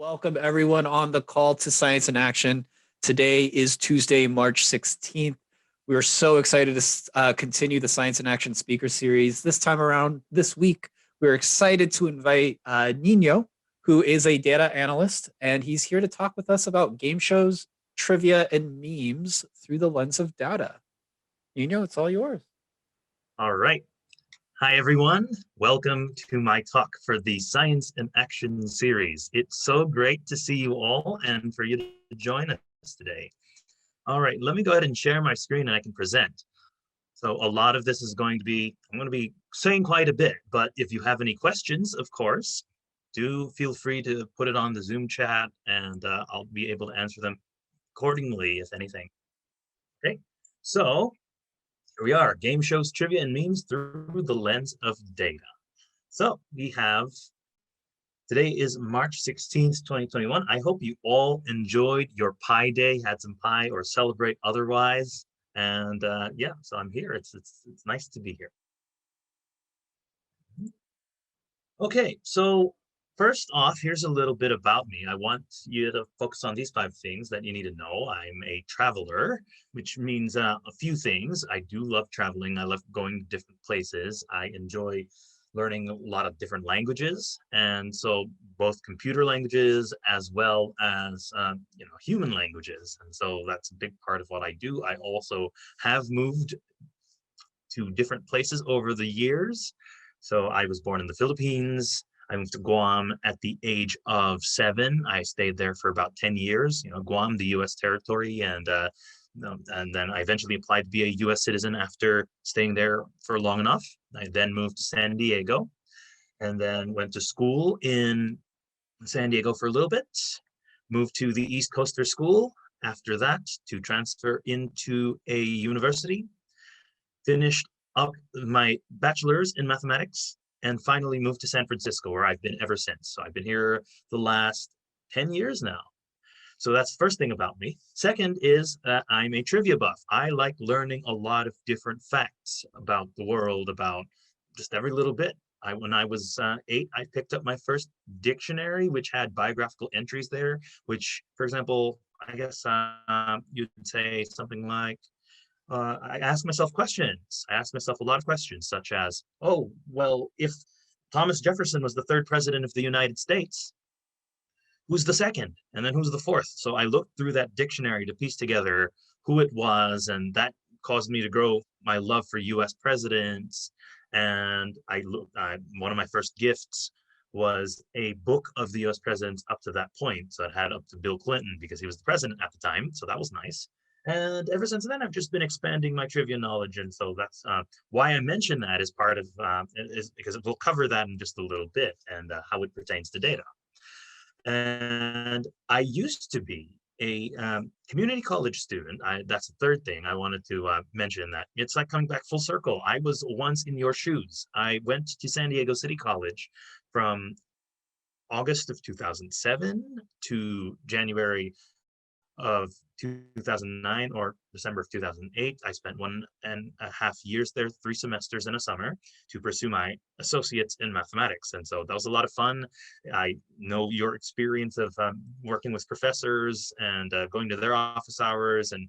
Welcome everyone on the call to Science in Action. Today is Tuesday, March 16th. We are so excited to continue the Science in Action speaker series. This time around, this week, we're excited to invite Niño, who is a data analyst, and he's here to talk with us about game shows, trivia, and memes through the lens of data. Niño, it's all yours. All right. Hi, everyone. Welcome to my talk for the Science in Action series. It's so great to see you all and for you to join us today. All right, let me go ahead and share my screen and I can present. So a lot of this is I'm going to be saying quite a bit, but if you have any questions, of course, do feel free to put it on the Zoom chat and I'll be able to answer them accordingly, if anything. Okay, so here we are, game shows, trivia, and memes through the lens of data. So today is March 16th, 2021. I hope you all enjoyed your Pi Day, had some pie or celebrate otherwise. And yeah, so I'm here. It's nice to be here. Okay, so first off, here's a little bit about me. I want you to focus on these 5 things that you need to know. I'm a traveler, which means a few things. I do love traveling. I love going to different places. I enjoy learning a lot of different languages. And so both computer languages as well as human languages. And so that's a big part of what I do. I also have moved to different places over the years. So I was born in the Philippines. I moved to Guam at the age of 7. I stayed there for about 10 years, Guam, the US territory. And then I eventually applied to be a US citizen after staying there for long enough. I then moved to San Diego and then went to school in San Diego for a little bit, moved to the East Coaster School after that to transfer into a university, finished up my bachelor's in mathematics, and finally moved to San Francisco, where I've been ever since. So I've been here the last 10 years now. So that's the first thing about me. Second is that I'm a trivia buff. I like learning a lot of different facts about the world, about just every little bit. When I was 8, I picked up my first dictionary, which had biographical entries there, which, for example, I guess you'd say something like, I asked myself questions. I asked myself a lot of questions, such as, oh, well, if Thomas Jefferson was the 3rd president of the United States, who's the 2nd? And then who's the 4th? So I looked through that dictionary to piece together who it was, and that caused me to grow my love for US presidents. And one of my first gifts was a book of the US presidents up to that point. So it had up to Bill Clinton because he was the president at the time. So that was nice. And ever since then, I've just been expanding my trivia knowledge. And so that's why I mention that as part of, is because we'll cover that in just a little bit and how it pertains to data. And I used to be a community college student. That's the third thing I wanted to mention, that it's like coming back full circle. I was once in your shoes. I went to San Diego City College from August of 2007 to January of 2009 or December of 2008. I spent 1.5 years there, 3 semesters in a summer, to pursue my associates in mathematics. And so that was a lot of fun. I know your experience of working with professors and going to their office hours and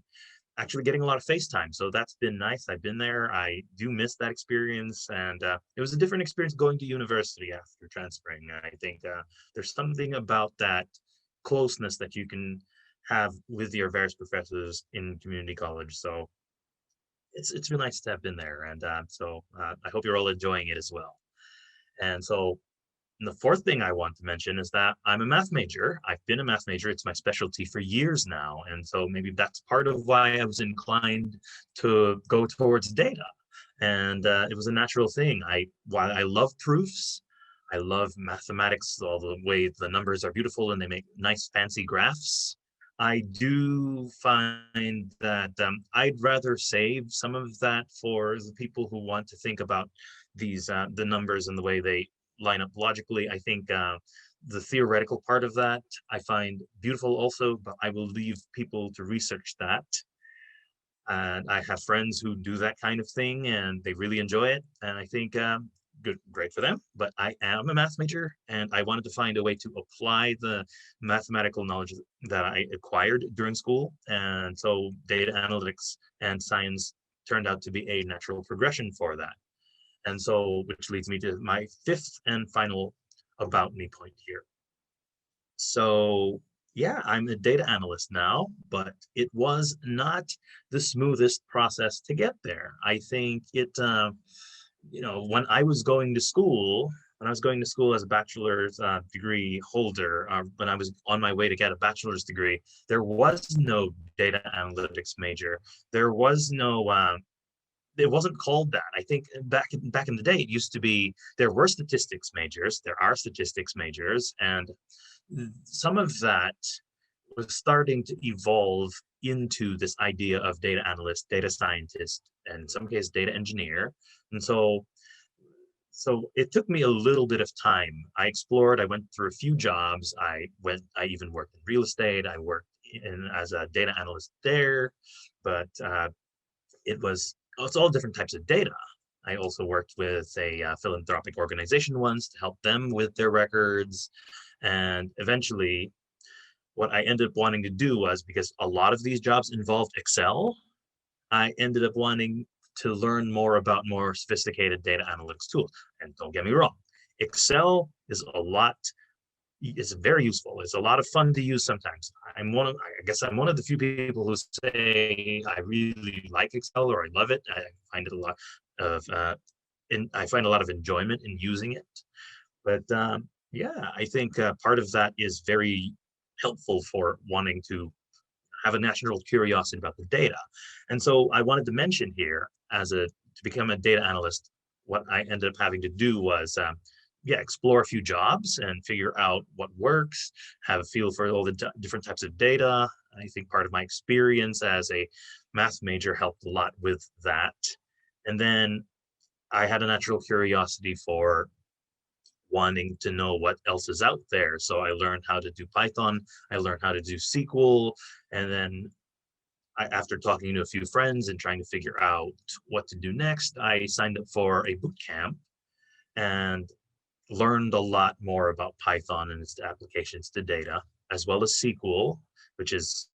actually getting a lot of FaceTime. So that's been nice. I've been there. I do miss that experience. And it was a different experience going to university after transferring. I think there's something about that closeness that you can have with your various professors in community college. So it's really nice to have been there. And so I hope you're all enjoying it as well. And so the 4th thing I want to mention is that I'm a math major. I've been a math major. It's my specialty for years now. And so maybe that's part of why I was inclined to go towards data. And it was a natural thing. While I love proofs, I love mathematics, all the way the numbers are beautiful and they make nice fancy graphs. I do find that I'd rather save some of that for the people who want to think about these the numbers and the way they line up logically. I think the theoretical part of that I find beautiful also, but I will leave people to research that. And I have friends who do that kind of thing and they really enjoy it. And I think great for them, but I am a math major and I wanted to find a way to apply the mathematical knowledge that I acquired during school. And so data analytics and science turned out to be a natural progression for that. And so, which leads me to my fifth and final about me point here. So yeah, I'm a data analyst now, but it was not the smoothest process to get there. I think when I was going to school, as a bachelor's degree holder, when I was on my way to get a bachelor's degree, there was no data analytics major. There was no, it wasn't called that. I think back in the day, it used to be, there were statistics majors, there are statistics majors, and some of that was starting to evolve into this idea of data analyst, data scientist, and in some cases data engineer. And so it took me a little bit of time. I explored, I went through a few jobs. I even worked in real estate. I worked as a data analyst there, but it's all different types of data. I also worked with a philanthropic organization once to help them with their records. And eventually, what I ended up wanting to do was, because a lot of these jobs involved Excel, I ended up wanting to learn more about more sophisticated data analytics tools. And don't get me wrong, Excel is very useful. It's a lot of fun to use sometimes. I guess I'm one of the few people who say I really like Excel or I love it. I find it a lot of, I find a lot of enjoyment in using it. But yeah, I think part of that is very helpful for wanting to have a natural curiosity about the data. And so I wanted to mention here, to become a data analyst, what I ended up having to do was explore a few jobs and figure out what works, have a feel for all the different types of data. I think part of my experience as a math major helped a lot with that. And then I had a natural curiosity for wanting to know what else is out there. So I learned how to do Python, I learned how to do SQL, and then after talking to a few friends and trying to figure out what to do next, I signed up for a boot camp and learned a lot more about Python and its applications to data, as well as SQL, which is,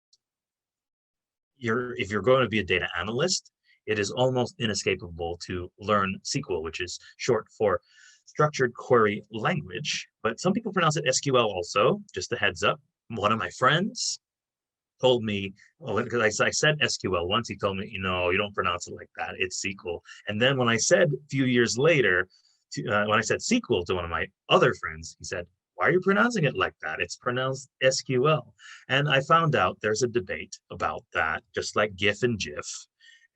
if you're going to be a data analyst, it is almost inescapable to learn SQL, which is short for structured query language, but some people pronounce it SQL also, just a heads up. One of my friends told me, because I said SQL once, he told me, you don't pronounce it like that, it's SQL. And then when I said a few years later, when I said SQL to one of my other friends, he said, why are you pronouncing it like that? It's pronounced SQL. And I found out there's a debate about that, just like GIF and GIF.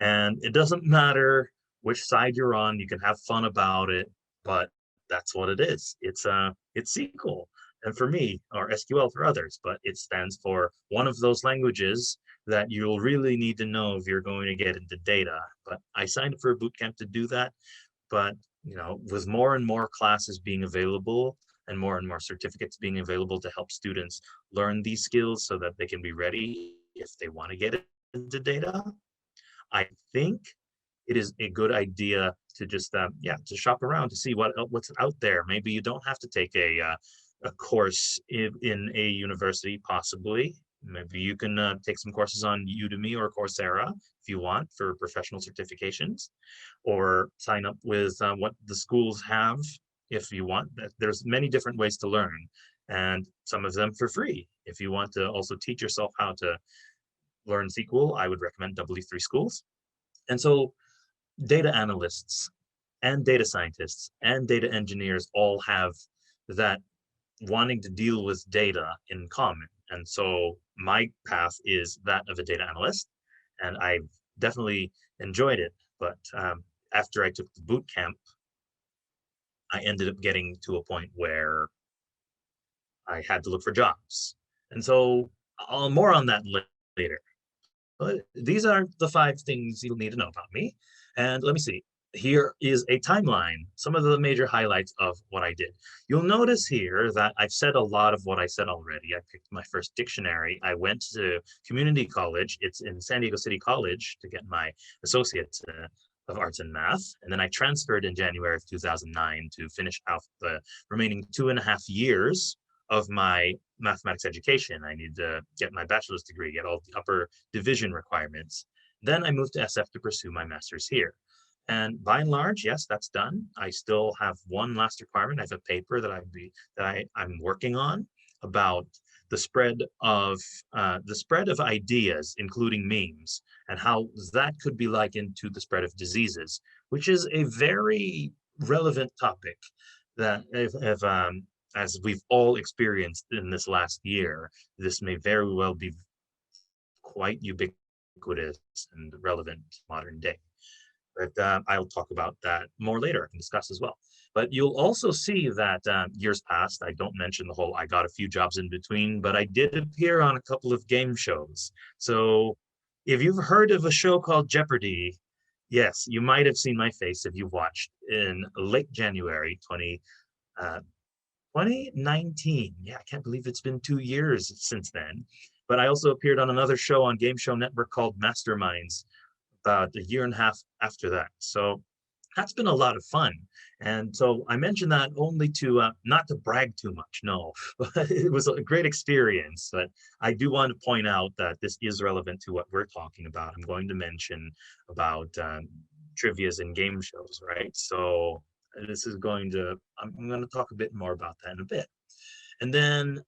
And it doesn't matter which side you're on, you can have fun about it, but that's what it is. It's SQL, and for me, or SQL for others, but it stands for one of those languages that you'll really need to know if you're going to get into data. But I signed up for a boot camp to do that. But with more and more classes being available and more certificates being available to help students learn these skills so that they can be ready if they want to get into data, I think it is a good idea to just to shop around to see what's out there. Maybe you don't have to take a course in a university, possibly. Maybe you can take some courses on Udemy or Coursera if you want for professional certifications, or sign up with what the schools have if you want. There's many different ways to learn, and some of them for free. If you want to also teach yourself how to learn SQL, I would recommend W3 Schools. And so data analysts and data scientists and data engineers all have that wanting to deal with data in common. And so my path is that of a data analyst, and I've definitely enjoyed it. But after I took the boot camp, I ended up getting to a point where I had to look for jobs. And so more on that later. But these are the 5 things you'll need to know about me. And let me see. Here is a timeline, some of the major highlights of what I did. You'll notice here that I've said a lot of what I said already. I picked my first dictionary. I went to community college. It's in San Diego City College to get my associate's of arts and math. And then I transferred in January of 2009 to finish out the remaining 2.5 years of my mathematics education. I need to get my bachelor's degree, get all the upper division requirements. Then I moved to SF to pursue my master's here. And by and large, yes, that's done. I still have one last requirement. I have a paper that I'm working on about the spread of ideas, including memes, and how that could be likened to the spread of diseases, which is a very relevant topic that if as we've all experienced in this last year, this may very well be quite ubiquitous and relevant modern day. But I'll talk about that more later. I can discuss as well. But you'll also see that years past, I don't mention the whole I got a few jobs in between, but I did appear on a couple of game shows. So if you've heard of a show called Jeopardy, yes, you might have seen my face if you watched in late January 2019. Yeah, I can't believe it's been 2 years since then. But I also appeared on another show on Game Show Network called Masterminds about a year and a half after that. So that's been a lot of fun. And so I mentioned that only to not to brag too much, no, but it was a great experience. But I do want to point out that this is relevant to what we're talking about. I'm going to mention about trivias and game shows, right? So this is I'm going to talk a bit more about that in a bit. And then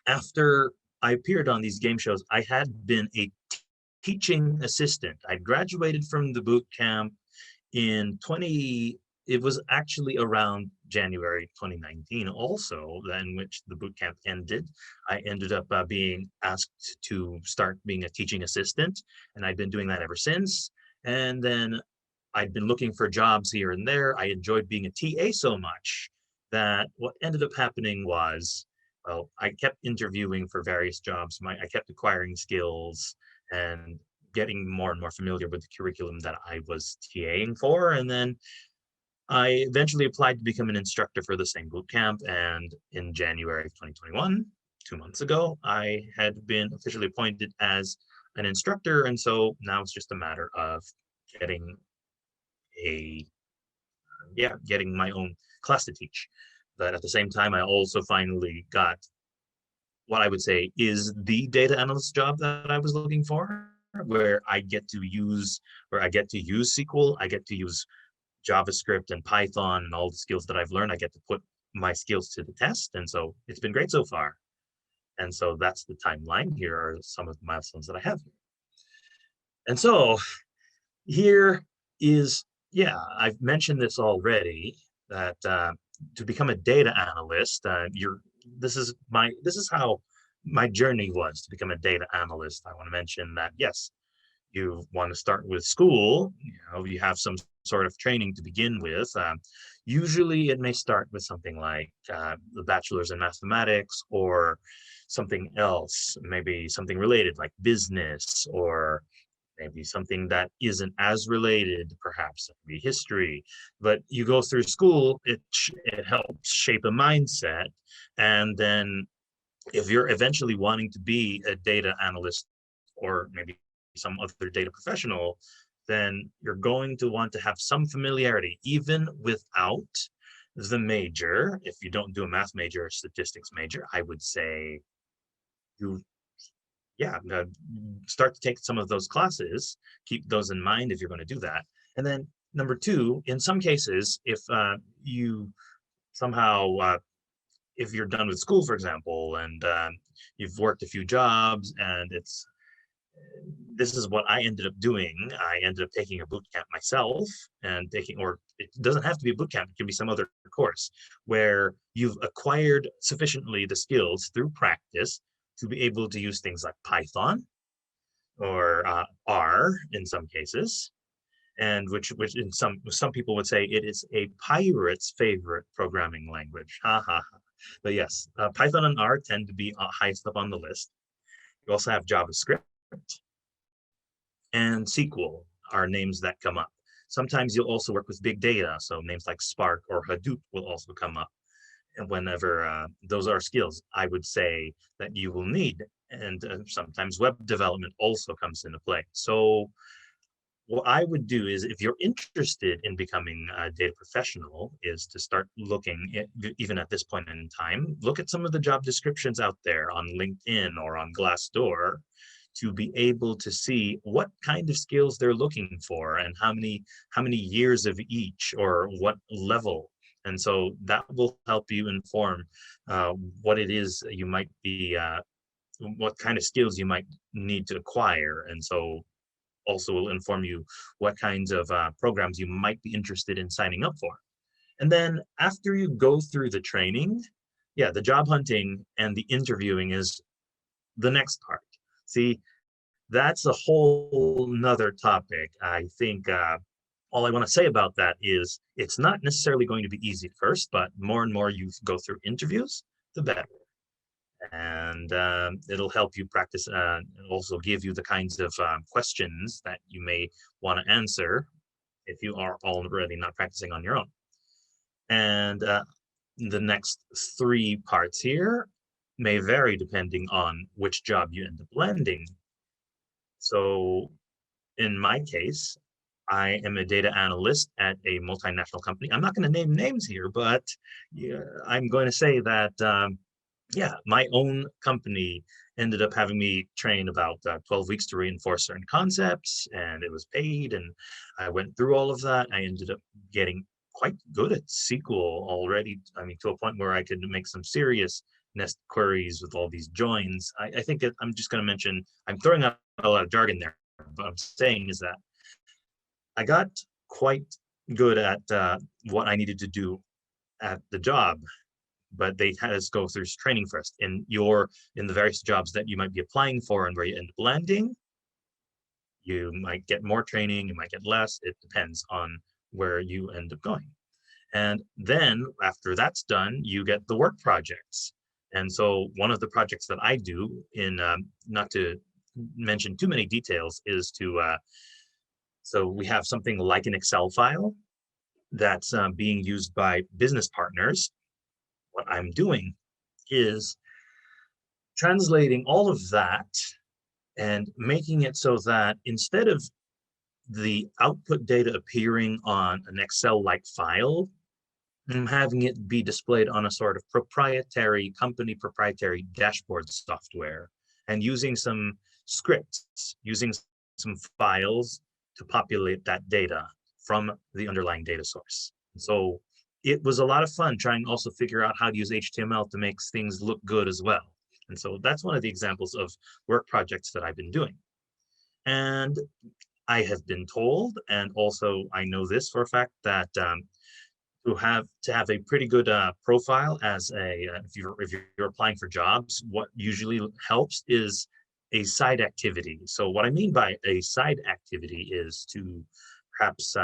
after I appeared on these game shows, I had been a teaching assistant. I graduated from the boot camp it was actually around January 2019 also, in which the boot camp ended. I ended up being asked to start being a teaching assistant, and I've been doing that ever since. And then I'd been looking for jobs here and there. I enjoyed being a TA so much that what ended up happening was, well, I kept interviewing for various jobs. I kept acquiring skills and getting more and more familiar with the curriculum that I was TAing for. And then I eventually applied to become an instructor for the same boot camp. And in January of 2021, 2 months ago, I had been officially appointed as an instructor. And so now it's just a matter of getting getting my own class to teach. But at the same time, I also finally got what I would say is the data analyst job that I was looking for, where I get to use SQL, I get to use JavaScript and Python and all the skills that I've learned. I get to put my skills to the test. And so it's been great so far. And so that's the timeline. Here are some of the milestones that I have here. And so here is, I've mentioned this already, that to become a data analyst, this is how my journey was to become a data analyst. I want to mention that, yes, you want to start with school, you have some sort of training to begin with. Usually it may start with something like the bachelor's in mathematics or something else, maybe something related like business, or maybe something that isn't as related, perhaps maybe history. But you go through school, it helps shape a mindset. And then if you're eventually wanting to be a data analyst or maybe some other data professional, then you're going to want to have some familiarity, even without the major. If you don't do a math major or statistics major, I would say start to take some of those classes, keep those in mind if you're going to do that. And then number two, in some cases, if you somehow, if you're done with school, for example, and you've worked a few jobs, and this is what I ended up doing. I ended up taking a boot camp myself, and or it doesn't have to be a boot camp, it can be some other course where you've acquired sufficiently the skills through practice to be able to use things like Python or R in some cases, and which in some people would say it is a pirate's favorite programming language. Ha ha ha. But yes, Python and R tend to be highest up on the list. You also have JavaScript and SQL are names that come up. Sometimes you'll also work with big data, so names like Spark or Hadoop will also come up. And whenever those are skills, I would say that you will need. And sometimes web development also comes into play. So what I would do is, if you're interested in becoming a data professional, is to start looking at, even at this point in time, look at some of the job descriptions out there on LinkedIn or on Glassdoor to be able to see what kind of skills they're looking for and how many years of each or what level. And so that will help you inform what it is you might be, what kind of skills you might need to acquire. And so also will inform you what kinds of programs you might be interested in signing up for. And then after you go through the training, yeah, the job hunting and the interviewing is the next part. See, that's a whole nother topic. I think all I want to say about that is it's not necessarily going to be easy at first, but more and more you go through interviews, the better. And it'll help you practice and also give you the kinds of questions that you may want to answer if you are already not practicing on your own. And the next three parts here may vary depending on which job you end up landing. So in my case, I am a data analyst at a multinational company. I'm not going to name names here, but yeah, I'm going to say that yeah, my own company ended up having me train about 12 weeks to reinforce certain concepts, and it was paid. And I went through all of that. I ended up getting quite good at SQL already. I mean, to a point where I could make some serious nest queries with all these joins. I think I'm just going to mention, I'm throwing out a lot of jargon there, but I'm saying is that I got quite good at what I needed to do at the job, but they had us go through training first. In the various jobs that you might be applying for and where you end up landing, you might get more training, you might get less. It depends on where you end up going. And then after that's done, you get the work projects. And so one of the projects that I do, in not to mention too many details, is to so we have something like an Excel file that's being used by business partners. What I'm doing is translating all of that and making it so that instead of the output data appearing on an Excel-like file, I'm having it be displayed on a sort of company proprietary dashboard software, and using some scripts, using some files to populate that data from the underlying data source. So it was a lot of fun trying to also figure out how to use HTML to make things look good as well. And so that's one of the examples of work projects that I've been doing. And I have been told, and also I know this for a fact, that to have a pretty good profile as a if you're applying for jobs, what usually helps is a side activity. So what I mean by a side activity is to perhaps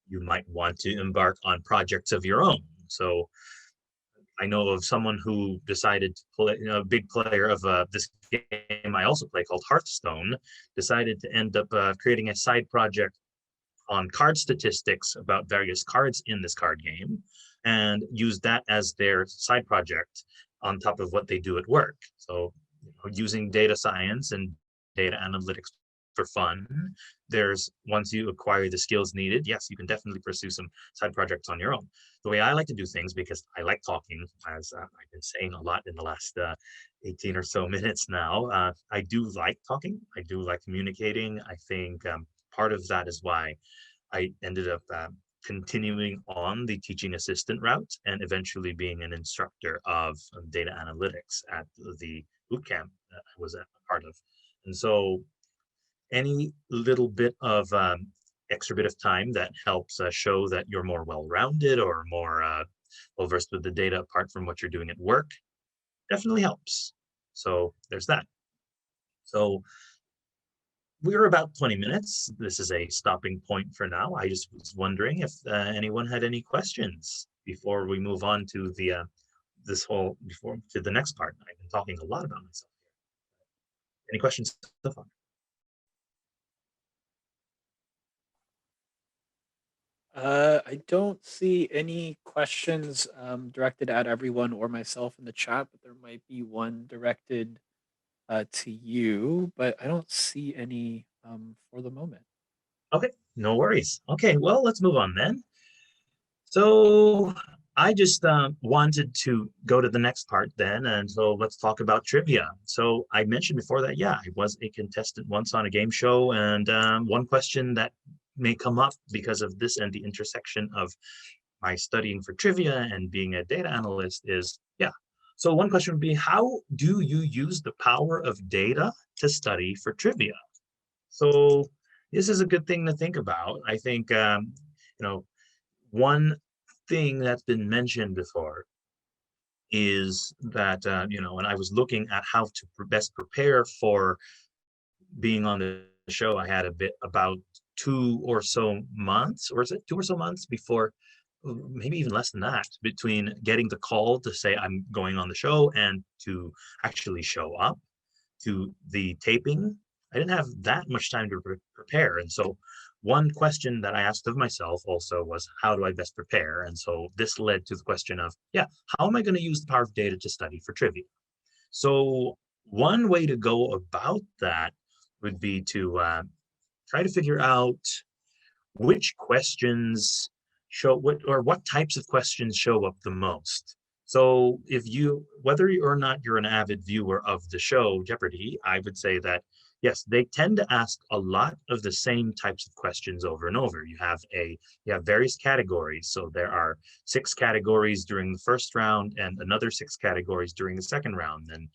you might want to embark on projects of your own. So I know of someone who decided to play, a big player of this game I also play called Hearthstone, decided to end up creating a side project on card statistics about various cards in this card game, and use that as their side project on top of what they do at work. So using data science and data analytics for fun. There's, once you acquire the skills needed, yes, you can definitely pursue some side projects on your own. The way I like to do things, because I like talking, as I've been saying a lot in the last 18 or so minutes now, I do like talking. I do like communicating. I think part of that is why I ended up continuing on the teaching assistant route and eventually being an instructor of data analytics at the bootcamp that I was a part of. And so any little bit of extra bit of time that helps show that you're more well-rounded or more well-versed with the data apart from what you're doing at work definitely helps. So there's that. So we're about 20 minutes. This is a stopping point for now. I just was wondering if anyone had any questions before we move on to the before to the next part. I've been talking a lot about myself here. Any questions so far? I don't see any questions directed at everyone or myself in the chat, but there might be one directed to you, but I don't see any for the moment. Okay, no worries. Okay, well, let's move on then. So I just wanted to go to the next part then, and so let's talk about trivia. So I mentioned before that, yeah, I was a contestant once on a game show, and one question that may come up because of this and the intersection of my studying for trivia and being a data analyst is, yeah. So one question would be, how do you use the power of data to study for trivia? So this is a good thing to think about. I think, you know, one thing that's been mentioned before is that, when I was looking at how to best prepare for being on the show, I had a bit about 2 or so months, or is it 2 or so months before, maybe even less than that, between getting the call to say I'm going on the show and to actually show up to the taping. I didn't have that much time to prepare. And so one question that I asked of myself also was, how do I best prepare? And so this led to the question of, yeah, how am I going to use the power of data to study for trivia? So one way to go about that would be to try to figure out which questions show what types of questions show up the most. So if you, whether or not you're an avid viewer of the show Jeopardy, I would say that yes, they tend to ask a lot of the same types of questions over and over. You have various categories. So there are 6 categories during the first round and another 6 categories during the second round. And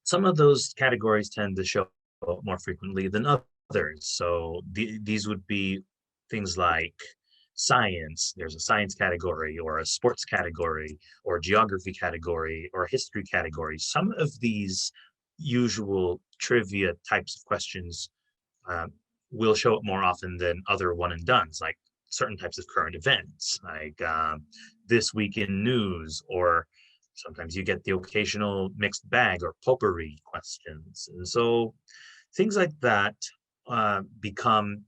some of those categories tend to show up more frequently than others. So these would be things like science. There's a science category, or a sports category, or geography category, or a history category. Some of these usual trivia types of questions uh, will show up more often than other one and dones, like certain types of current events, like this week in news, or sometimes you get the occasional mixed bag or potpourri questions. And so things like that become,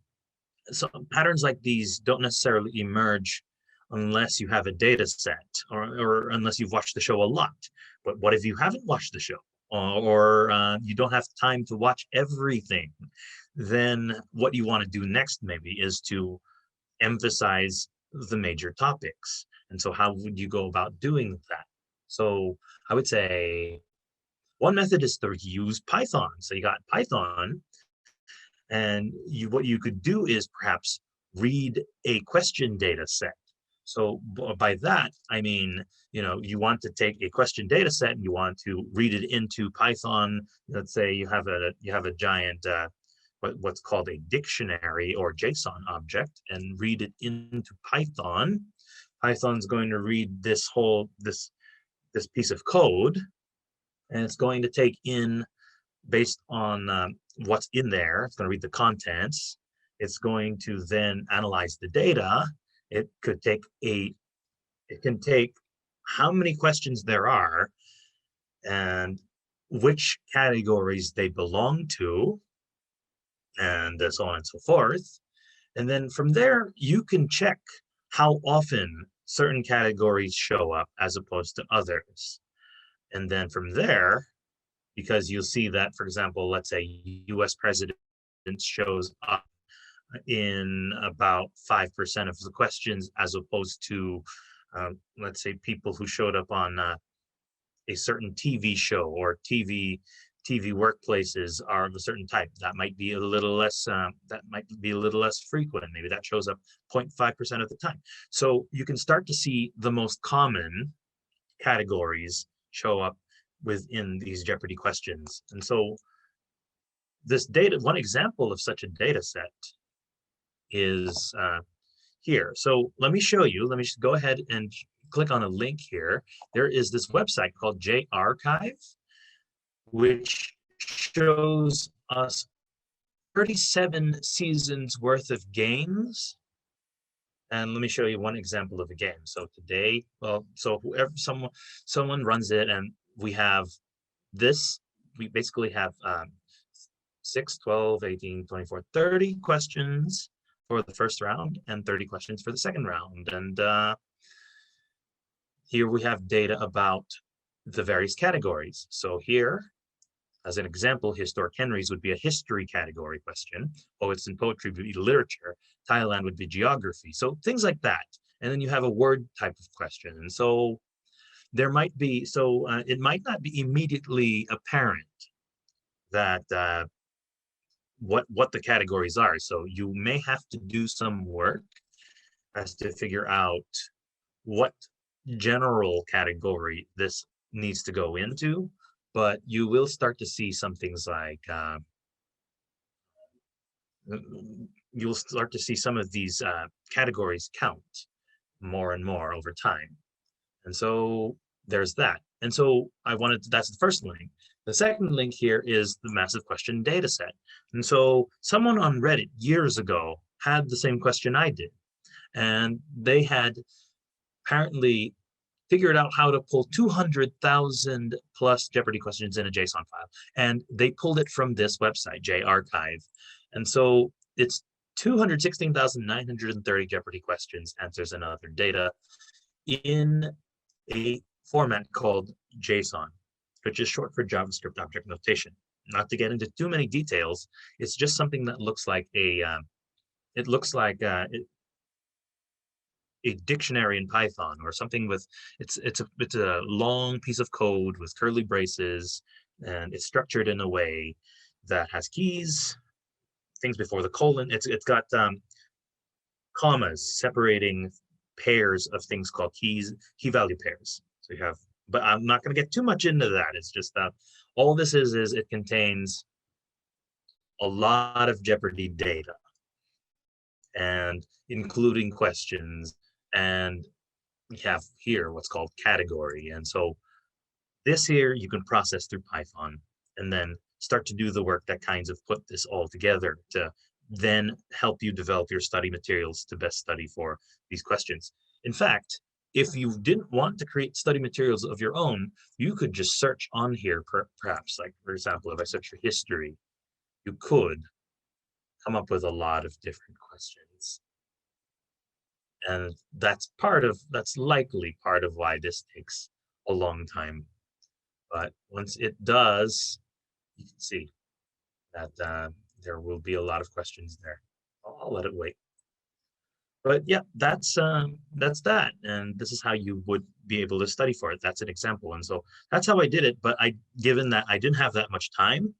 so patterns like these don't necessarily emerge unless you have a data set, or unless you've watched the show a lot. But what if you haven't watched the show, or you don't have time to watch everything? Then what you want to do next maybe is to emphasize the major topics. And so how would you go about doing that? So I would say one method is to use Python. So you got Python, and what you could do is perhaps read a question data set. So by that, I mean, you want to take a question data set and you want to read it into Python. Let's say you have a giant what's called a dictionary or JSON object, and read it into Python. Python's going to read this piece of code, and it's going to take in, based on what's in there, it's going to read the contents. It's going to then analyze the data. It could take it can take how many questions there are and which categories they belong to, and so on and so forth. And then from there, you can check how often certain categories show up as opposed to others. And then from there, because you'll see that, for example, let's say US president shows up in about 5% of the questions, as opposed to, let's say, people who showed up on a certain TV show, or TV workplaces are of a certain type. That might be a little less. That might be a little less frequent. Maybe that shows up 0.5% of the time. So you can start to see the most common categories show up within these Jeopardy questions. And so this data, one example of such a data set is here. So let me show you. Let me just go ahead and click on a link here. There is this website called JArchive, which shows us 37 seasons worth of games. And let me show you one example of a game. So today, well, so whoever someone runs it, and we have this. We basically have 6, 12, 18, 24, 30 questions for the first round and 30 questions for the second round. And here we have data about the various categories. So here As an example, historic Henrys would be a history category question. Poets and poetry would be literature. Thailand would be geography. So things like that. And then you have a word type of question. And so there might be, it might not be immediately apparent that what the categories are. So you may have to do some work as to figure out what general category this needs to go into, but you will start to see some things like you'll start to see some of these categories count more and more over time. And so there's that. And so that's the first link. The second link here is the massive question data set. And so someone on Reddit years ago had the same question I did. And they had apparently figured out how to pull 200,000 plus Jeopardy questions in a JSON file. And they pulled it from this website, JArchive. And so it's 216,930 Jeopardy questions, answers, and other data in a format called JSON, which is short for JavaScript Object Notation. Not to get into too many details, it's just something that looks like a dictionary in Python, or something with it's a long piece of code with curly braces, and it's structured in a way that has keys, things before the colon. It's got commas separating pairs of things called key value pairs. So you have, but I'm not going to get too much into that. It's just all this is it contains a lot of Jeopardy data, and including questions, and we have here what's called category. And so this here you can process through Python and then start to do the work that kinds of put this all together to then help you develop your study materials to best study for these questions. In fact, if you didn't want to create study materials of your own, you could just search on here, perhaps, like, for example, if I search for history, you could come up with a lot of different questions. And that's likely part of why this takes a long time. But once it does, you can see that there will be a lot of questions there. I'll let it wait. But yeah, that's that. And this is how you would be able to study for it. That's an example. And so that's how I did it. But given that I didn't have that much time,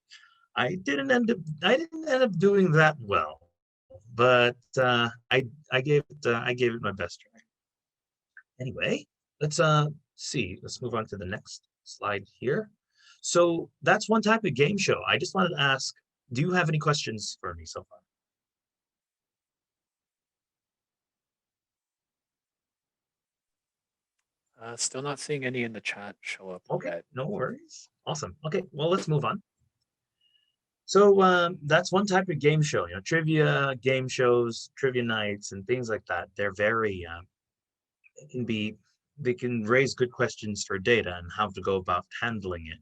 I didn't end up doing that well. But I gave it my best try. Anyway, let's see. Let's move on to the next slide here. So that's one type of game show. I just wanted to ask, do you have any questions for me so far? Still not seeing any in the chat show up. Okay, yet. no worries. Awesome. Okay, well, let's move on. So that's one type of game show. Trivia game shows, trivia nights, and things like that. They're very they can raise good questions for data and how to go about handling it.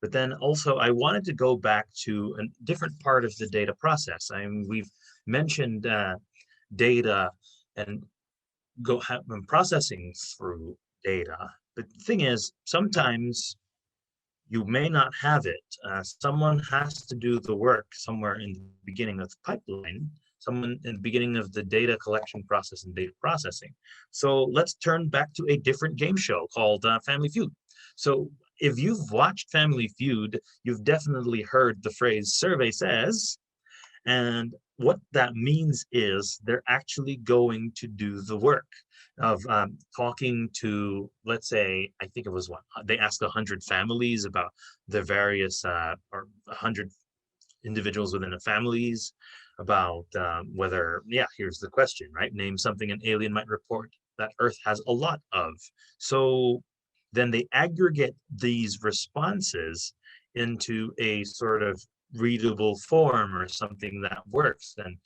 But then also, I wanted to go back to a different part of the data process. We've mentioned data and processing through data. But the thing is, sometimes you may not have it. Someone has to do the work somewhere in the beginning of the pipeline, someone in the beginning of the data collection process and data processing. So let's turn back to a different game show called Family Feud. So if you've watched Family Feud, you've definitely heard the phrase "survey says," and what that means is they're actually going to do the work of talking to, let's say, I think it was they asked 100 families about the various or 100 individuals within the families about whether, here's the question, right? Name something an alien might report that Earth has a lot of. So then they aggregate these responses into a sort of readable form or something that works. And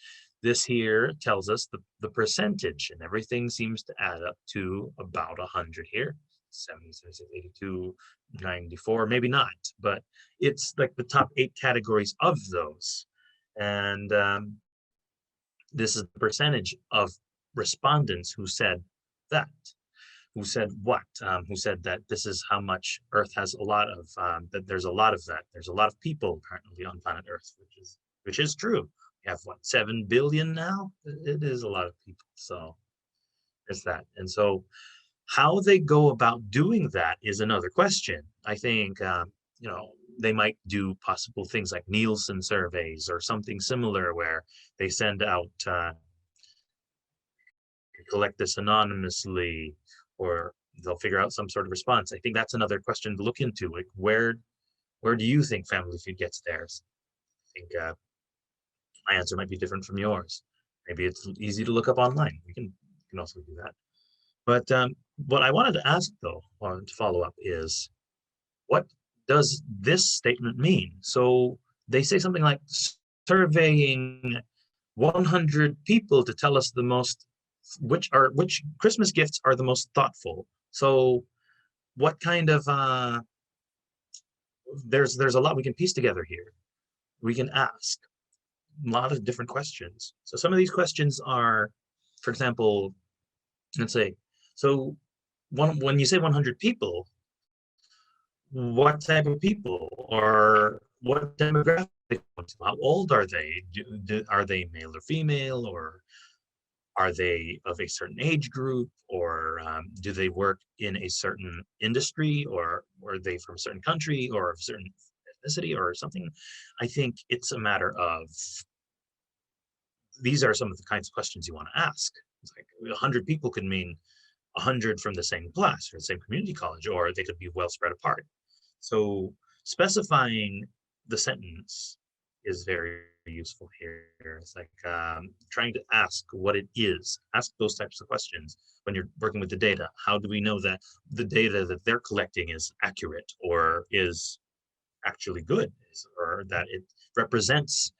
this here tells us the percentage, and everything seems to add up to about 100 here. 76, 82, 94, maybe not, but it's like the top 8 categories of those. And this is the percentage of respondents who said that. who said what? Who said that this is how much Earth has a lot of that there's a lot of that. There's a lot of people apparently on planet Earth, which is true. We have what, 7 billion now? It is a lot of people. So there's that. And so how they go about doing that is another question. I think they might do possible things like Nielsen surveys or something similar where they send out collect this anonymously, or they'll figure out some sort of response. I think that's another question to look into. Like, where do you think Family Feud gets theirs? I think my answer might be different from yours. Maybe it's easy to look up online. We can also do that. But what I wanted to ask, though, or to follow up, is what does this statement mean? So they say something like surveying 100 people to tell us which Christmas gifts are the most thoughtful. So what kind of there's a lot we can piece together here. We can ask a lot of different questions. So some of these questions are, for example, let's say, so when you say 100 people, what type of people or what demographic? How old are they? Are they male or female, or are they of a certain age group, or do they work in a certain industry, or are they from a certain country or a certain ethnicity or something? I think it's a matter of, these are some of the kinds of questions you want to ask. It's like 100 people could mean 100 from the same class or the same community college, or they could be well spread apart. So specifying the sentence is very useful here. It's like trying to ask what it is. Ask those types of questions when you're working with the data. How do we know that the data that they're collecting is accurate or is actually good, or that it represents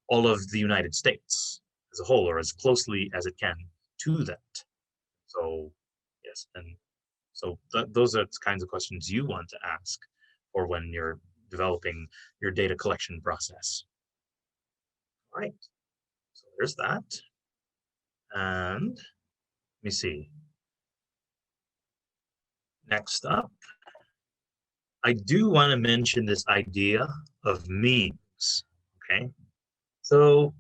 all of the United States as a whole, or as closely as it can to that? So yes, and so those are the kinds of questions you want to ask, or when you're developing your data collection process. All right, so there's that. And let me see. Next up, I do want to mention this idea of memes, okay? So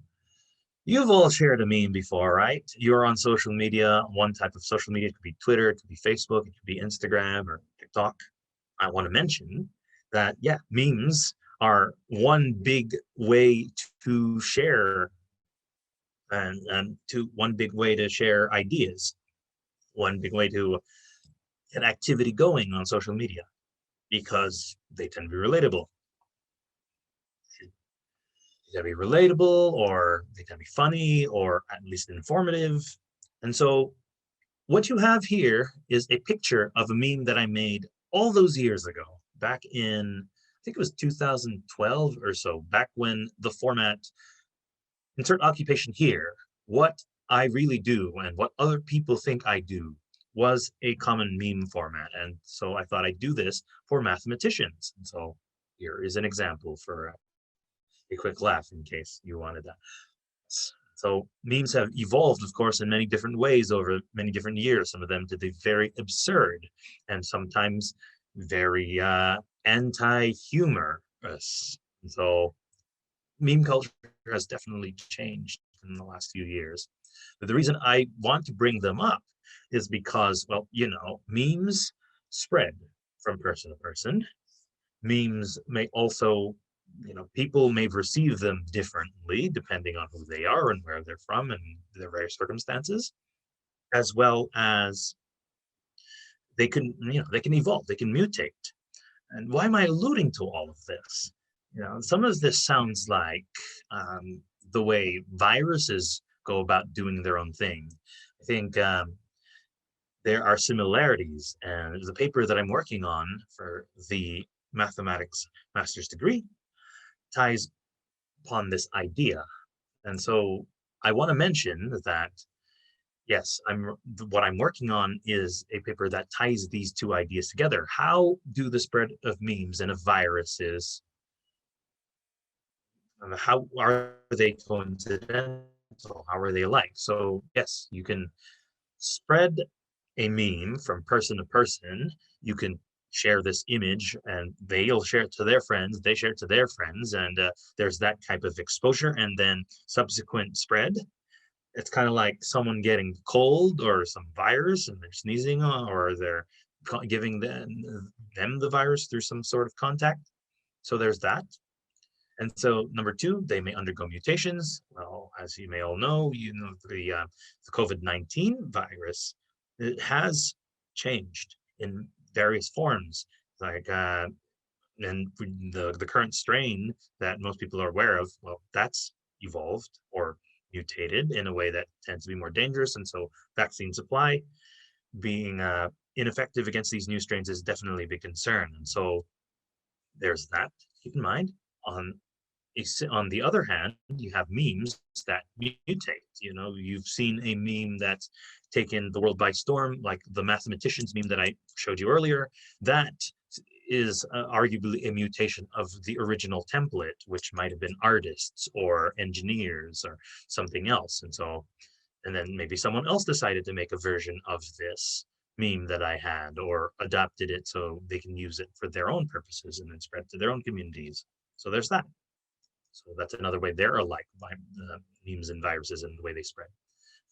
you've all shared a meme before, right? You're on social media, one type of social media. It could be Twitter, it could be Facebook, it could be Instagram or TikTok. I want to mention that, yeah, memes are one big way to share, and to one big way to share ideas, one big way to get activity going on social media, because they tend to be relatable. They tend to be relatable, or they tend to be funny, or at least informative. And so what you have here is a picture of a meme that I made all those years ago, back in, I think it was 2012 or so, back when the format, insert occupation here, what I really do and what other people think I do, was a common meme format. And so I thought I'd do this for mathematicians. And so here is an example for a quick laugh in case you wanted that. So memes have evolved, of course, in many different ways over many different years. Some of them to be very absurd and sometimes very anti-humorous. So meme culture has definitely changed in the last few years. But the reason I want to bring them up is because, well, memes spread from person to person. Memes may also, people may receive them differently depending on who they are and where they're from and their various circumstances, as well as they can, they can evolve, they can mutate. And why am I alluding to all of this? Some of this sounds like the way viruses go about doing their own thing. I think there are similarities, and the paper that I'm working on for the mathematics master's degree ties upon this idea. And so I want to mention that, yes, what I'm working on is a paper that ties these two ideas together. How do the spread of memes and of viruses, how are they coincidental? How are they alike? So yes, you can spread a meme from person to person, you can share this image and they'll share it to their friends, they share it to their friends, and there's that type of exposure and then subsequent spread. It's kind of like someone getting cold or some virus and they're sneezing or they're giving them the virus through some sort of contact. So there's that. And so number two, they may undergo mutations. Well, as you may all know, the COVID-19 virus, it has changed in various forms. Like and the current strain that most people are aware of, well, that's evolved or mutated in a way that tends to be more dangerous. And so vaccine supply being ineffective against these new strains is definitely a big concern. And so there's that to keep in mind. On the other hand, you have memes that mutate. You know, you've seen a meme that's taken the world by storm, like the mathematicians meme that I showed you earlier. That is arguably a mutation of the original template, which might have been artists or engineers or something else. And so, and then maybe someone else decided to make a version of this meme that I had or adapted it so they can use it for their own purposes and then spread to their own communities. So there's that. So that's another way they're alike by memes and viruses and the way they spread.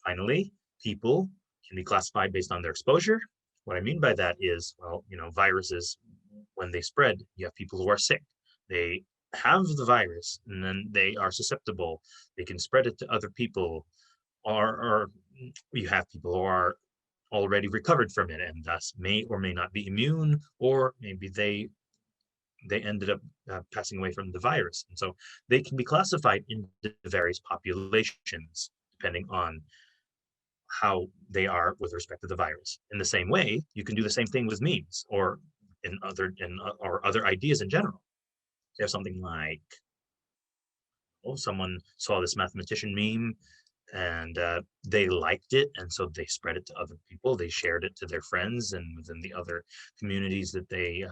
Finally, people can be classified based on their exposure. What I mean by that is, well, you know, viruses, when they spread, you have people who are sick. They have the virus and then they are susceptible. They can spread it to other people, or you have people who are already recovered from it and thus may or may not be immune, or maybe they ended up passing away from the virus. And so they can be classified into various populations depending on how they are with respect to the virus. In the same way, you can do the same thing with memes or or other ideas in general. You have something like, oh, someone saw this mathematician meme and they liked it, and so they spread it to other people. They shared it to their friends and within the other communities that they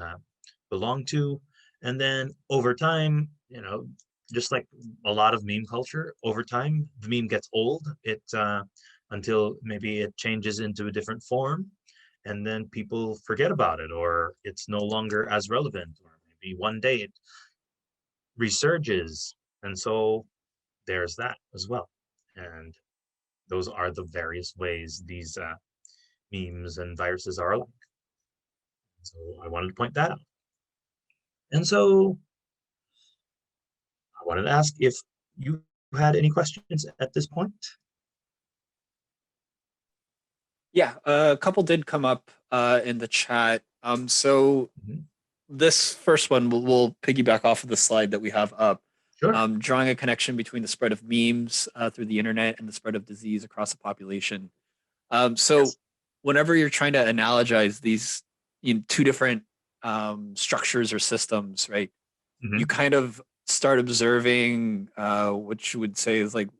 belong to. And then over time, you know, just like a lot of meme culture, over time the meme gets old. It until maybe it changes into a different form, and then people forget about it, or it's no longer as relevant, or maybe one day it resurges. And so there's that as well. And those are the various ways these memes and viruses are alike. So I wanted to point that out. And so I wanted to ask if you had any questions at this point. Yeah, a couple did come up in the chat. So Mhm. this first one we'll piggyback off of the slide that we have up, Sure. drawing a connection between the spread of memes through the internet and the spread of disease across the population. So Yes. whenever you're trying to analogize these two different structures or systems, right? You Mhm. kind of start observing what you would say is like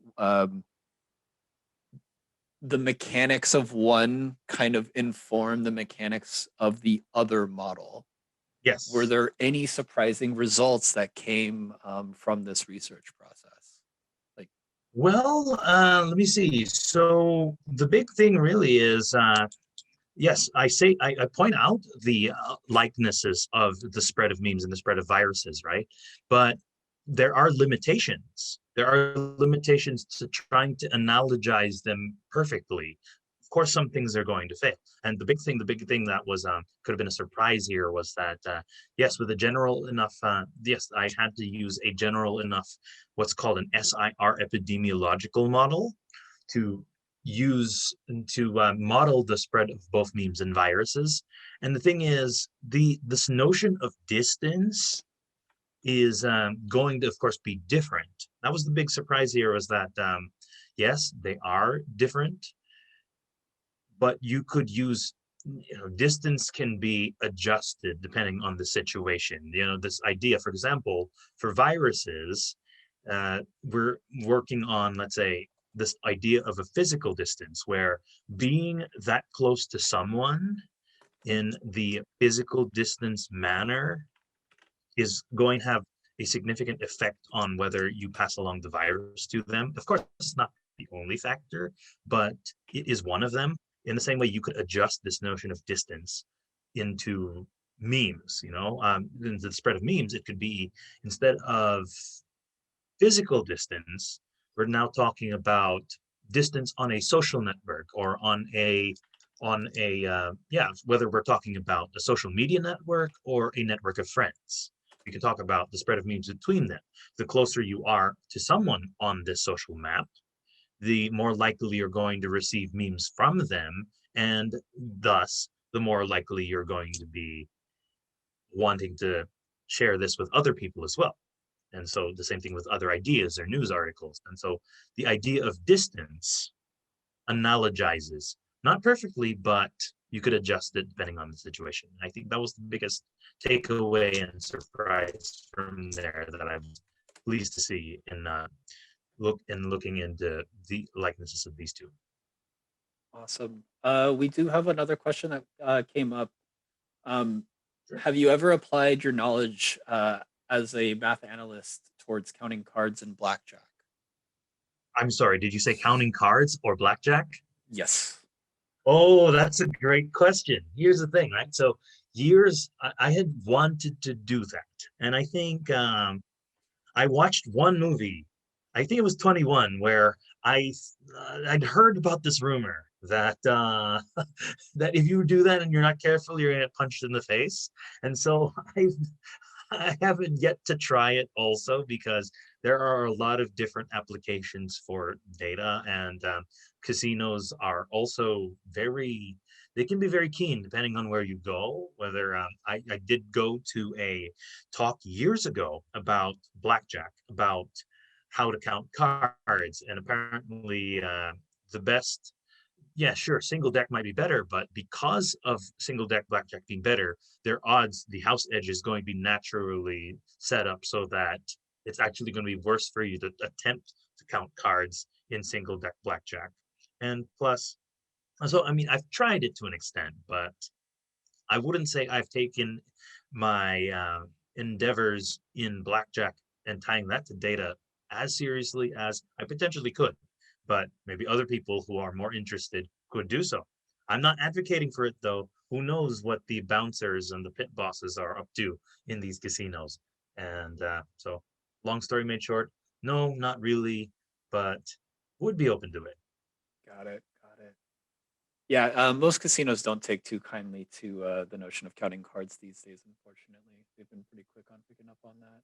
the mechanics of one kind of inform the mechanics of the other model. Were Yes. there any surprising results that came from this research process? Like, Well, let me see. So the big thing really is, yes, I point out the likenesses of the spread of memes and the spread of viruses, right? But there are limitations. There are limitations to trying to analogize them perfectly. Of course, some things are going to fail. And the big thing that was could have been a surprise here was that yes, with a general enough, yes, I had to use a general enough, what's called an SIR epidemiological model to use to model the spread of both memes and viruses. And the thing is, this notion of distance is going to, of course, be different. That was the big surprise here, was that yes, they are different, but you could use, you know, distance can be adjusted depending on the situation. You know, this idea, for example, for viruses, we're working on, let's say, this idea of a physical distance where being that close to someone in the physical distance manner is going to have a significant effect on whether you pass along the virus to them. Of course, it's not the only factor, but it is one of them. in the same way you could adjust this notion of distance into memes, the spread of memes, it could be instead of physical distance, we're now talking about distance on a social network or whether we're talking about a social media network or a network of friends. We can talk about the spread of memes between them. The closer you are to someone on this social map, the more likely you're going to receive memes from them, and thus the more likely you're going to be wanting to share this with other people as well. And so the same thing with other ideas or news articles. And so the idea of distance analogizes, not perfectly, but you could adjust it depending on the situation. I think that was the biggest takeaway and surprise from there that I'm pleased to see in looking into the likenesses of these two. Awesome. We do have another question that came up. Um, Sure. have you ever applied your knowledge as a math analyst towards counting cards in blackjack? I'm sorry, did you say counting cards or blackjack? Yes. Oh, that's a great question. Here's the thing, right? So I had wanted to do that. And I think I watched one movie, I think it was 21, where I'd heard about this rumor that that if you do that and you're not careful, you're gonna get punched in the face. And so I haven't yet to try it also because there are a lot of different applications for data, and casinos are also they can be very keen depending on where you go. Whether I did go to a talk years ago about blackjack, about how to count cards, and apparently the best, yeah, sure, single deck might be better, but because of single deck blackjack being better, the house edge is going to be naturally set up so that it's actually going to be worse for you to attempt to count cards in single deck blackjack. And plus, so I mean, I've tried it to an extent, but I wouldn't say I've taken my endeavors in blackjack and tying that to data as seriously as I potentially could. But maybe other people who are more interested could do so. I'm not advocating for it though. Who knows what the bouncers and the pit bosses are up to in these casinos? And so, long story made short, no, not really, but would be open to it. Got it. Got it. Yeah, most casinos don't take too kindly to the notion of counting cards these days, unfortunately. They've been pretty quick on picking up on that.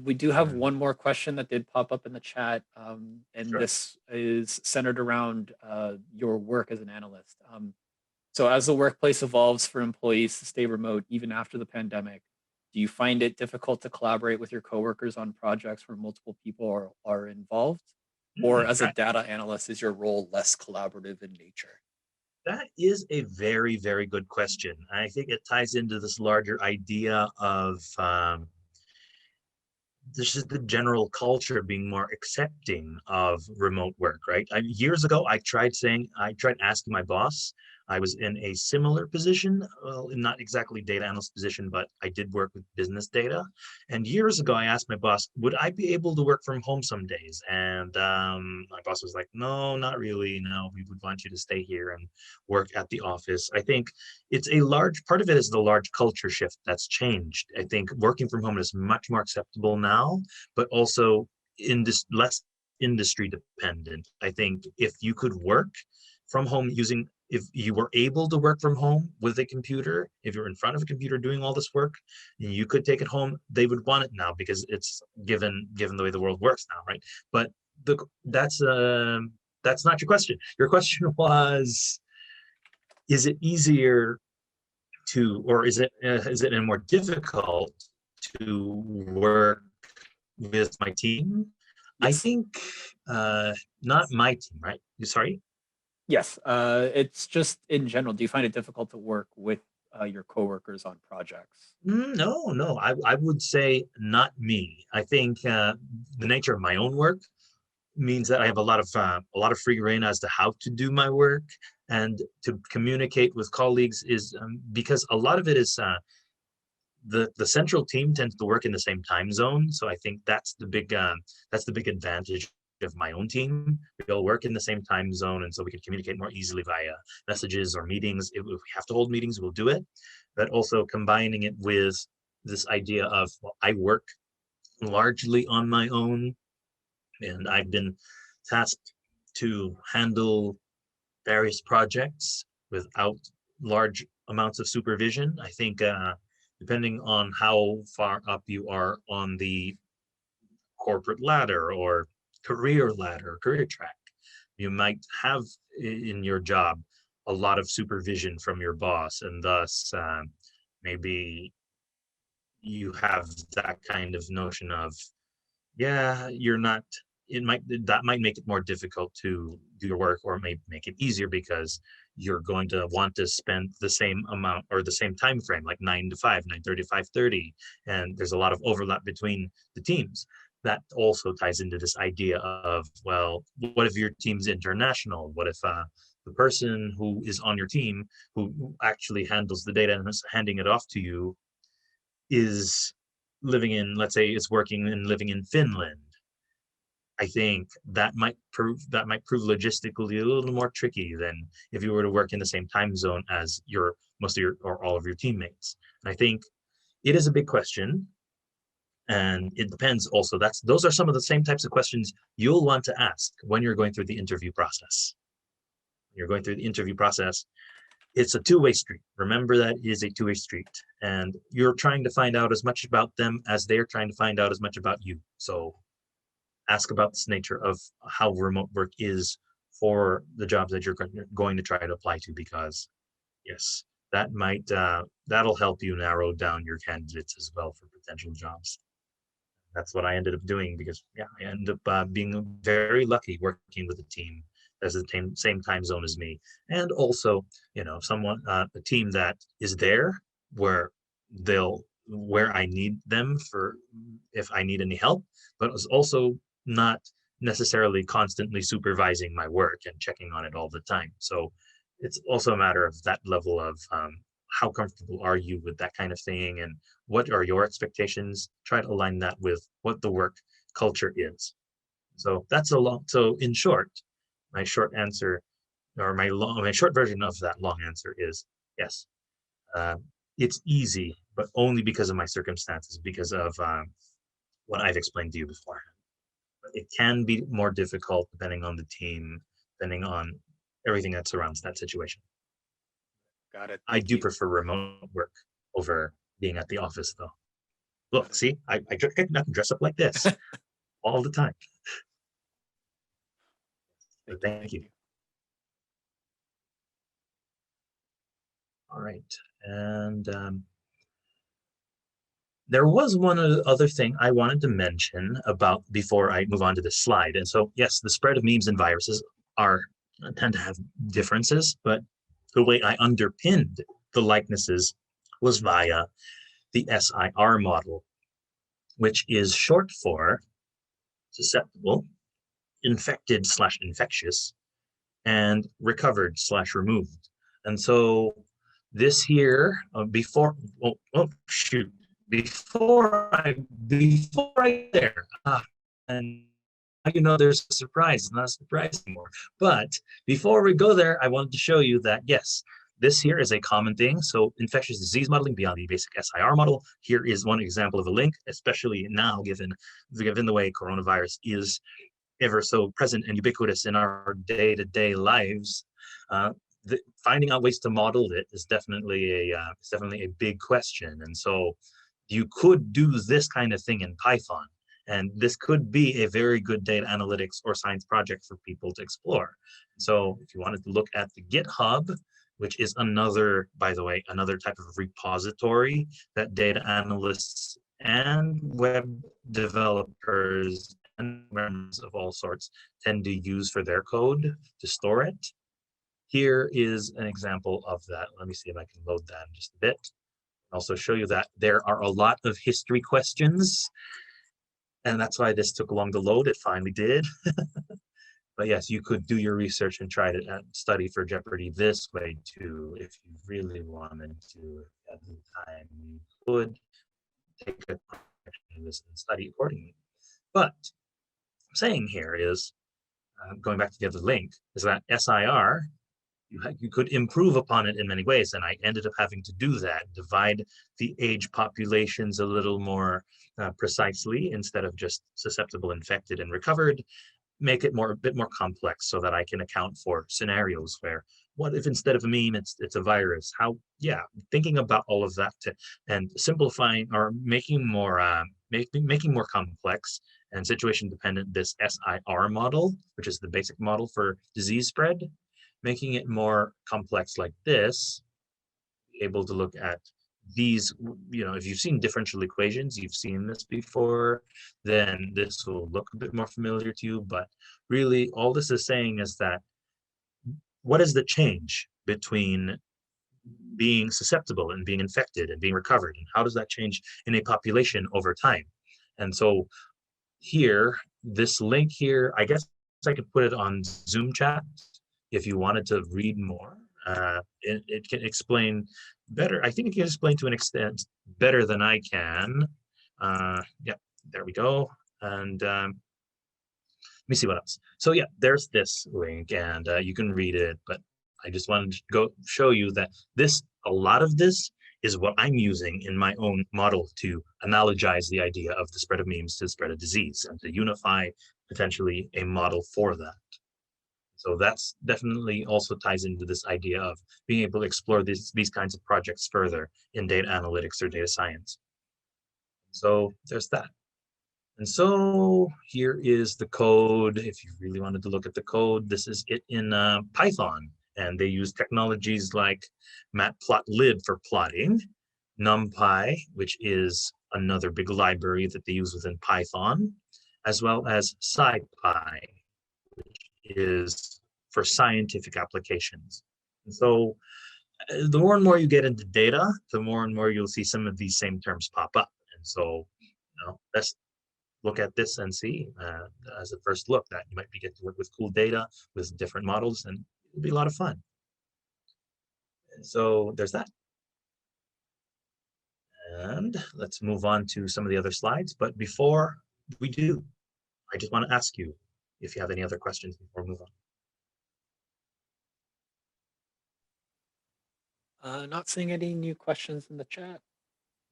We do have Mm, one more question that did pop up in the chat, and sure. this is centered around your work as an analyst. So, as the workplace evolves for employees to stay remote even after the pandemic, do you find it difficult to collaborate with your coworkers on projects where multiple people are involved? Or as a data analyst, is your role less collaborative in nature? That is a very, very good question. I think it ties into this larger idea of this is the general culture being more accepting of remote work, right? Years ago, I tried asking my boss. I was in a similar position, well, not exactly data analyst position, but I did work with business data. And years ago, I asked my boss, would I be able to work from home some days? And my boss was like, no, not really. No, we would want you to stay here and work at the office. I think it's a large part of it is the large culture shift that's changed. I think working from home is much more acceptable now, but also less industry dependent. I think if you could work from home if you were able to work from home with a computer, if you're in front of a computer doing all this work, and you could take it home, they would want it now because it's given the way the world works now, right? But the that's not your question. Your question was, is it easier or is it more difficult to work with my team? I Yes. think not my team, right? Sorry. Yes. It's just in general. Do you find it difficult to work with your coworkers on projects? No, no. I would say not me. I think the nature of my own work means that I have a lot of free reign as to how to do my work, and to communicate with colleagues is because a lot of it is the central team tends to work in the same time zone. So I think that's the big advantage of my own team. We all work in the same time zone, and so we can communicate more easily via messages or meetings. If we have to hold meetings, we'll do it. But also combining it with this idea of, well, I work largely on my own, and I've been tasked to handle various projects without large amounts of supervision. I think depending on how far up you are on the corporate ladder or career track, you might have in your job a lot of supervision from your boss, and thus maybe you have that kind of notion of, yeah, you're not, that might make it more difficult to do your work, or may make it easier because you're going to want to spend the same amount or the same time frame, like 9 to 5, 9:30 to 5:30, and there's a lot of overlap between the teams. That also ties into this idea of, well, what if your team's international? What if the person who is on your team who actually handles the data and is handing it off to you is living in, let's say, is working and living in Finland? I think that might prove logistically a little more tricky than if you were to work in the same time zone as most of your or all of your teammates. And I think it is a big question, and it depends also. Those are some of the same types of questions you'll want to ask when you're going through the interview process. You're going through the interview process. It's a two-way street. Remember that it is a two-way street, and you're trying to find out as much about them as they're trying to find out as much about you. So ask about this nature of how remote work is for the jobs that you're going to try to apply to, because yes, that'll help you narrow down your candidates as well for potential jobs. That's what I ended up doing, because yeah, I ended up being very lucky working with a team that's the same time zone as me, and also, a team that is there where where I need them for if I need any help, but was also not necessarily constantly supervising my work and checking on it all the time. So it's also a matter of that level of how comfortable are you with that kind of thing, and what are your expectations? Try to align that with what the work culture is. So so in short, my short answer, or my short version of that long answer is yes. Uh, it's easy, but only because of my circumstances, because of what I've explained to you before. It can be more difficult depending on the team, depending on everything that surrounds that situation. Got it. I Thank do you. prefer remote work over being at the office, though. Got Look, it. see, I can dress up like this all the time. Thank you. Thank Thank you. you. All right. And there was one other thing I wanted to mention about before I move on to this slide. And so, yes, the spread of memes and viruses tend to have differences, but the way I underpinned the likenesses was via the SIR model, which is short for susceptible, infected/infectious, and recovered/removed. And so this here, shoot, before I there, and there's a surprise. It's not a surprise anymore. But before we go there, I wanted to show you that yes, this here is a common thing. So infectious disease modeling beyond the basic SIR model. Here is one example of a link, especially now given the way coronavirus is ever so present and ubiquitous in our day-to-day lives. Finding out ways to model it is definitely a big question. And so you could do this kind of thing in Python, and this could be a very good data analytics or science project for people to explore. So if you wanted to look at the GitHub, which is by the way, another type of repository that data analysts and web developers and members of all sorts tend to use for their code to store it. Here is an example of that. Let me see if I can load that in just a bit. Also show you that there are a lot of history questions, and that's why this took long to load. It finally did. But yes, you could do your research and try to study for Jeopardy this way too, if you really wanted to at the time. You could take a this and study accordingly. But saying here is, going back to the other link, is that SIR, you could improve upon it in many ways. And I ended up having to do that, divide the age populations a little more precisely instead of just susceptible, infected, and recovered, make it a bit more complex so that I can account for scenarios where, what if instead of a meme, it's a virus? How, yeah, thinking about all of that and simplifying or making making more complex and situation dependent this SIR model, which is the basic model for disease spread, making it more complex like this, able to look at these, if you've seen differential equations, you've seen this before, then this will look a bit more familiar to you. But really, all this is saying is that what is the change between being susceptible and being infected and being recovered? And how does that change in a population over time? And so here, this link here, I guess I could put it on Zoom chat if you wanted to read more. It can explain better. I think it can explain to an extent better than I can. Yeah, there we go. And let me see what else. So yeah, there's this link, and you can read it. But I just wanted to go show you that a lot of this is what I'm using in my own model to analogize the idea of the spread of memes to the spread of disease and to unify potentially a model for that. So that's definitely also ties into this idea of being able to explore these kinds of projects further in data analytics or data science. So there's that. And so here is the code. If you really wanted to look at the code, this is it in Python. And they use technologies like matplotlib for plotting, NumPy, which is another big library that they use within Python, as well as SciPy, which is for scientific applications. And so the more and more you get into data, the more and more you'll see some of these same terms pop up. And so, let's look at this and see as a first look that you might be getting to work with cool data with different models, and it'll be a lot of fun. And so there's that. And let's move on to some of the other slides. But before we do, I just want to ask you if you have any other questions before we move on. Not seeing any new questions in the chat.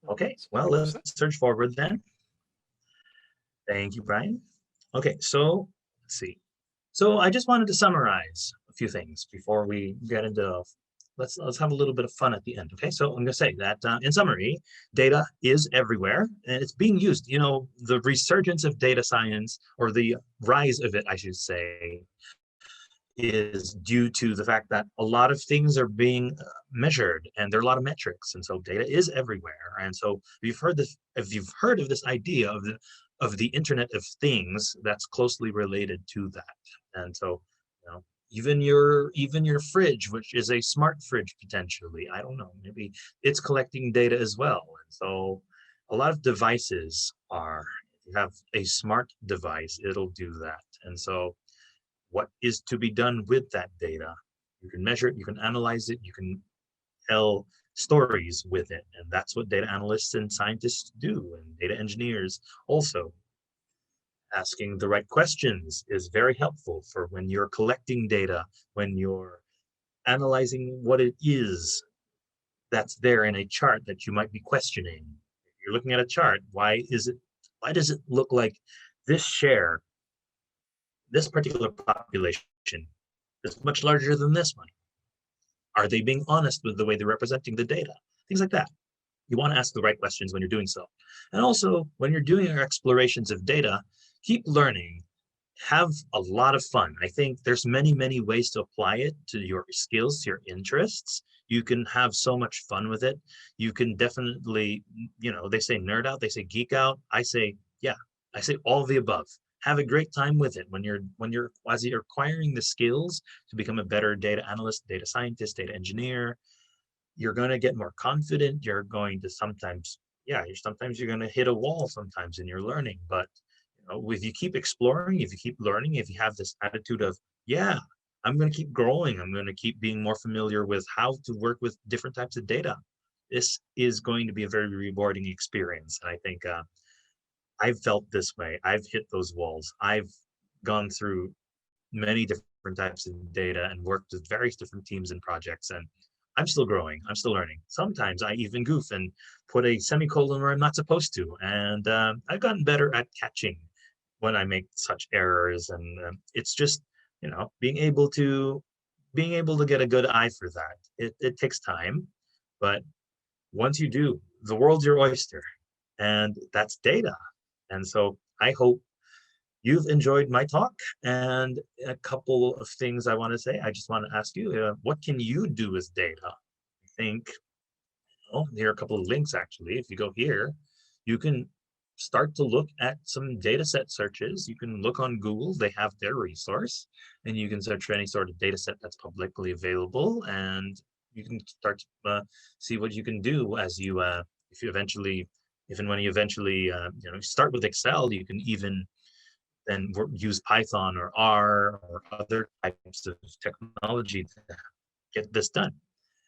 Okay, well, let's search forward then. Thank you, Brian. Okay, so let's see. So I just wanted to summarize a few things before we get into, let's have a little bit of fun at the end. Okay, so I'm gonna say that in summary, data is everywhere and it's being used. The resurgence of data science, or the rise of it, I should say, is due to the fact that a lot of things are being measured and there are a lot of metrics, and so data is everywhere. And so if you've heard of this idea of the Internet of Things, that's closely related to that. And so, even your fridge, which is a smart fridge potentially, I don't know, maybe it's collecting data as well. And so a lot of devices if you have a smart device, it'll do that. And so what is to be done with that data? You can measure it, you can analyze it, you can tell stories with it. And that's what data analysts and scientists do, and data engineers also. Asking the right questions is very helpful for when you're collecting data, when you're analyzing what it is that's there in a chart that you might be questioning. If you're looking at a chart, why does it look like this share, this particular population, is much larger than this one? Are they being honest with the way they're representing the data? Things like that. You want to ask the right questions when you're doing so. And also, when you're doing your explorations of data, keep learning, have a lot of fun. I think there's many, many ways to apply it to your skills, to your interests. You can have so much fun with it. You can definitely, they say nerd out, they say geek out. I say all of the above. Have a great time with it as you're acquiring the skills to become a better data analyst, data scientist, data engineer. You're going to get more confident. You're going to sometimes you're going to hit a wall sometimes in your learning. But if you keep exploring, if you keep learning, if you have this attitude of, I'm going to keep growing, I'm going to keep being more familiar with how to work with different types of data, this is going to be a very rewarding experience. And I think I've felt this way. I've hit those walls. I've gone through many different types of data and worked with various different teams and projects, and I'm still growing. I'm still learning. Sometimes I even goof and put a semicolon where I'm not supposed to, and I've gotten better at catching when I make such errors. And it's just, being able to get a good eye for that. It takes time, but once you do, the world's your oyster, and that's data. And so I hope you've enjoyed my talk. And a couple of things I want to say. I just want to ask you, what can you do with data? I think, here are a couple of links actually. If you go here, you can start to look at some data set searches. You can look on Google, they have their resource, and you can search for any sort of data set that's publicly available, and you can start to see what you can do as you, if you eventually, if and when you eventually, start with Excel, you can even then use Python or R or other types of technology to get this done.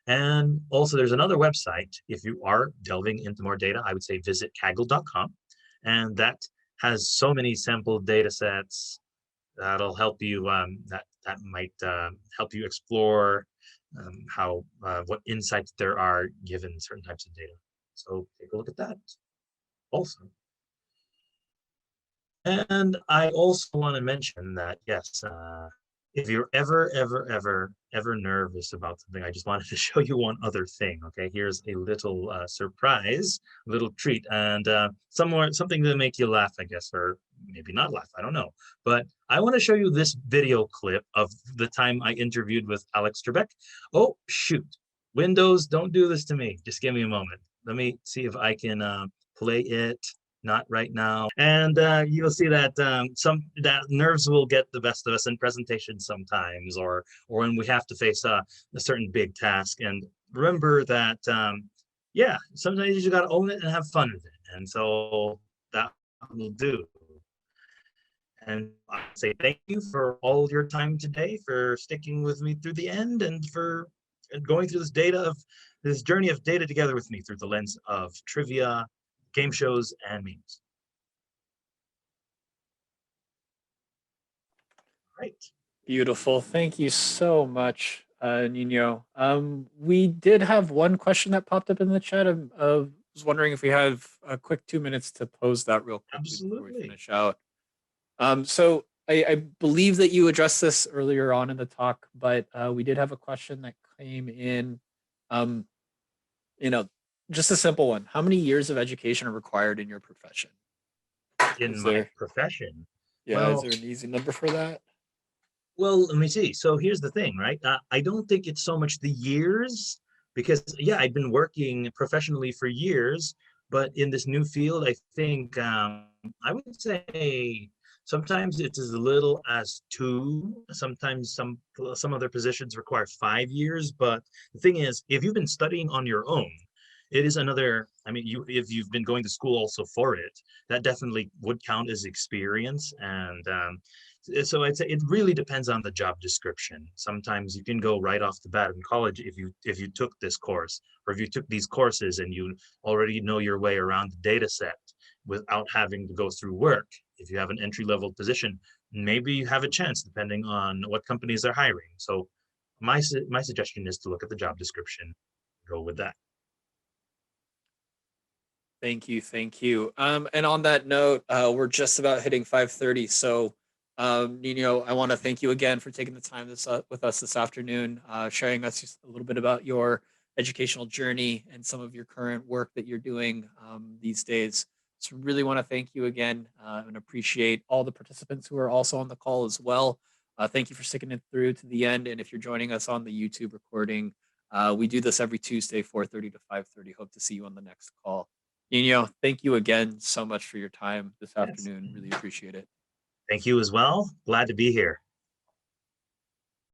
And also there's another website. If you are delving into more data, I would say visit kaggle.com. And that has so many sample data sets that'll help you, that might help you explore how what insights there are given certain types of data. So take a look at that also. And I also want to mention that, yes, if you're ever nervous about something, I just wanted to show you one other thing. Okay, here's a little surprise, little treat, and something to make you laugh, I guess, or maybe not laugh. I don't know. But I want to show you this video clip of the time I interviewed with Alex Trebek. Oh, shoot. Windows, don't do this to me. Just give me a moment. Let me see if I can play it. Not right now. And you'll see that that nerves will get the best of us in presentations sometimes, or when we have to face a certain big task. And remember that, yeah, sometimes you got to own it and have fun with it. And so that will do. And I say thank you for all your time today, for sticking with me through the end, and for going through this journey of data together with me through the lens of trivia, game shows, and memes. Right. Beautiful. Thank you so much, Nino. We did have one question that popped up in the chat. I was wondering if we have a quick 2 minutes to pose that real quickly before we Absolutely. finish out. So I believe that you addressed this earlier on in the talk, but we did have a question that came in. You know, just a simple one. How many years of education are required in your profession? In my profession. Yeah, is there an easy number for that? Well, let me see. So here's the thing, right? I don't think it's so much the years, because yeah, I've been working professionally for years, but in this new field, I think I would say sometimes it's as little as 2. Sometimes some other positions require 5 years. But the thing is, if you've been studying on your own, it is another. I mean, if you've been going to school also for it, that definitely would count as experience. And so I'd say it really depends on the job description. Sometimes you can go right off the bat in college if you took this course, or if you took these courses and you already know your way around the data set without having to go through work. If you have an entry-level position, maybe you have a chance depending on what companies are hiring. So my suggestion is to look at the job description, go with that. Thank you, thank you. And on that note, we're just about hitting 5:30. So, Nino, I want to thank you again for taking the time with us this afternoon, sharing us just a little bit about your educational journey and some of your current work that you're doing these days. So, really want to thank you again and appreciate all the participants who are also on the call as well. Thank you for sticking it through to the end. And if you're joining us on the YouTube recording, we do this every Tuesday, 4:30 to 5:30. Hope to see you on the next call. Nino, thank you again so much for your time this afternoon. Really appreciate it. Thank you as well. Glad to be here.